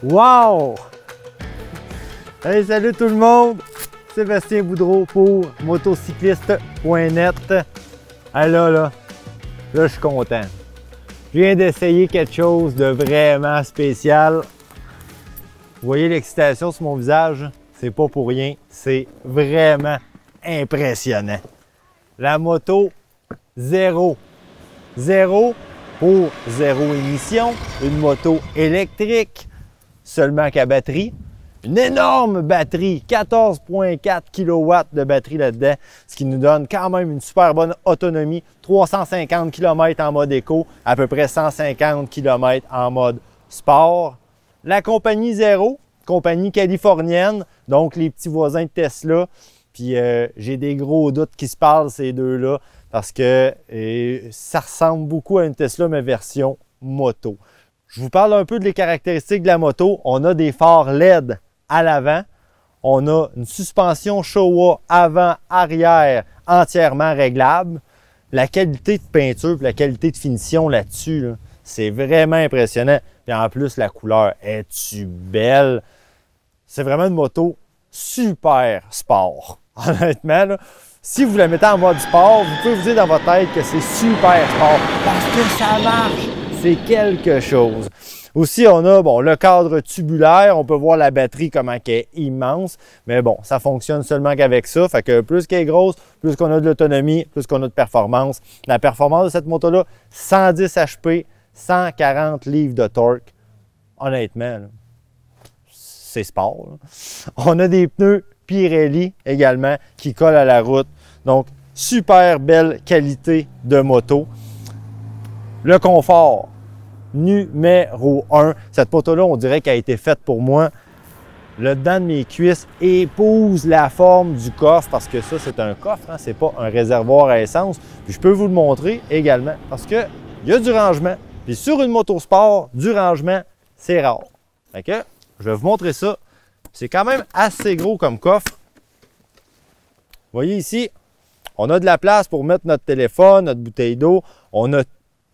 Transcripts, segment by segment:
Wow! Hey, salut tout le monde! Sébastien Boudreau pour motocycliste.net. Ah là, je suis content. Je viens d'essayer quelque chose de vraiment spécial. Vous voyez l'excitation sur mon visage? C'est pas pour rien, c'est vraiment impressionnant. La moto zéro. Zéro pour zéro émission. Une moto électrique, seulement qu'à batterie. Une énorme batterie, 14,4 kW de batterie là-dedans, ce qui nous donne quand même une super bonne autonomie. 350 km en mode éco, à peu près 150 km en mode sport. La compagnie Zero, compagnie californienne, donc les petits voisins de Tesla. Puis j'ai des gros doutes qui se parlent ces deux-là parce que ça ressemble beaucoup à une Tesla, mais version moto. Je vous parle un peu des caractéristiques de la moto. On a des phares LED à l'avant. On a une suspension Showa avant-arrière entièrement réglable. La qualité de peinture et la qualité de finition là-dessus, là, c'est vraiment impressionnant. Et en plus, la couleur est-tu belle? C'est vraiment une moto super sport. Honnêtement, là, si vous la mettez en mode sport, vous pouvez vous dire dans votre tête que c'est super sport parce que ça marche. C'est quelque chose. Aussi, on a le cadre tubulaire. On peut voir la batterie, comment elle est immense. Mais bon, ça fonctionne seulement qu'avec ça. Fait que plus qu'elle est grosse, plus qu'on a de l'autonomie, plus qu'on a de performance. La performance de cette moto-là, 110 HP, 140 livres de torque. Honnêtement, c'est sport. Là. On a des pneus Pirelli également qui collent à la route. Donc, super belle qualité de moto. Le confort. Numéro 1. Cette moto-là, on dirait qu'elle a été faite pour moi. Le dedans de mes cuisses épouse la forme du coffre parce que ça, c'est un coffre, hein? C'est pas un réservoir à essence. Puis je peux vous le montrer également parce qu'il y a du rangement. Puis sur une moto sport, du rangement, c'est rare. Fait que je vais vous montrer ça. C'est quand même assez gros comme coffre. Vous voyez ici, on a de la place pour mettre notre téléphone, notre bouteille d'eau. On a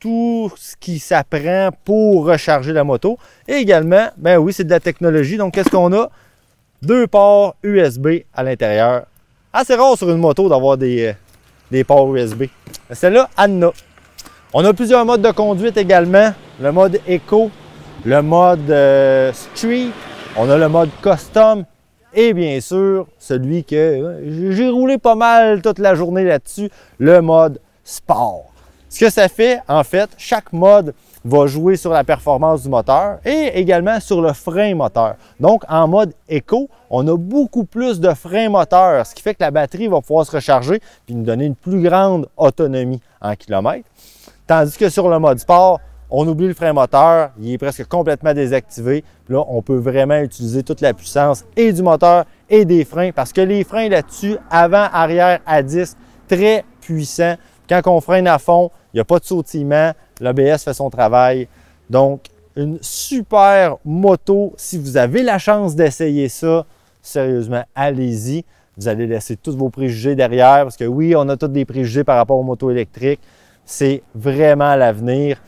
tout ce qui s'apprend pour recharger la moto. Et également, ben oui, c'est de la technologie. Donc, qu'est-ce qu'on a? 2 ports USB à l'intérieur. Assez rare sur une moto d'avoir des ports USB. Celle-là, Anna. On a plusieurs modes de conduite également. Le mode Eco, le mode Street, on a le mode Custom et bien sûr, celui que j'ai roulé pas mal toute la journée là-dessus, le mode Sport. Ce que ça fait, en fait, chaque mode va jouer sur la performance du moteur et également sur le frein moteur. Donc, en mode éco, on a beaucoup plus de frein moteur, ce qui fait que la batterie va pouvoir se recharger et nous donner une plus grande autonomie en kilomètres. Tandis que sur le mode sport, on oublie le frein moteur, il est presque complètement désactivé. Puis là, on peut vraiment utiliser toute la puissance et du moteur et des freins parce que les freins là-dessus, avant, arrière, à disque, très puissants. Quand on freine à fond, il n'y a pas de sautillement, l'ABS fait son travail. Donc, une super moto. Si vous avez la chance d'essayer ça, sérieusement, allez-y. Vous allez laisser tous vos préjugés derrière parce que oui, on a tous des préjugés par rapport aux motos électriques. C'est vraiment l'avenir.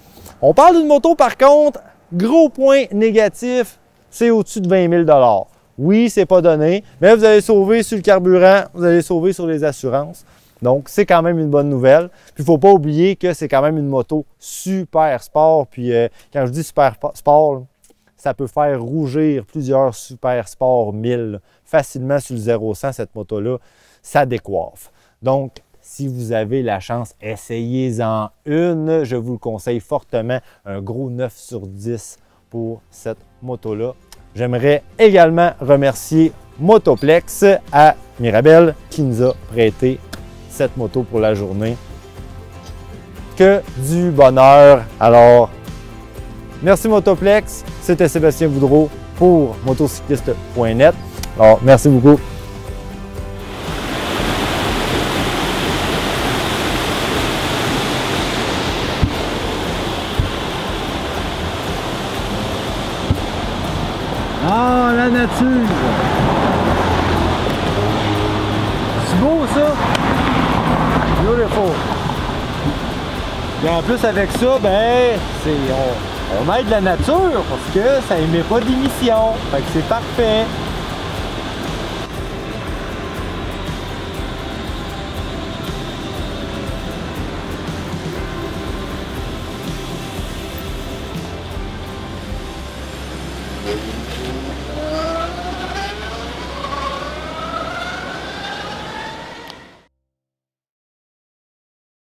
On parle d'une moto, par contre, gros point négatif, c'est au-dessus de 20 000 $. Oui, c'est pas donné, mais vous allez sauver sur le carburant, vous allez sauver sur les assurances. Donc, c'est quand même une bonne nouvelle. Puis, il ne faut pas oublier que c'est quand même une moto super sport. Puis, quand je dis super sport, ça peut faire rougir plusieurs super sport 1000 facilement sur le 0-100, cette moto-là. Ça décoiffe. Donc, si vous avez la chance, essayez-en une. Je vous le conseille fortement. Un gros 9 sur 10 pour cette moto-là. J'aimerais également remercier Motoplex à Mirabel qui nous a prêté cette moto pour la journée. Que du bonheur. Alors, merci Motoplex. C'était Sébastien Boudreau pour motocycliste.net. Alors, merci beaucoup. Ah, la nature! C'est beau ça! Beautiful! Et en plus avec ça, ben, on aide la nature parce que ça émet pas d'émissions. Fait que c'est parfait.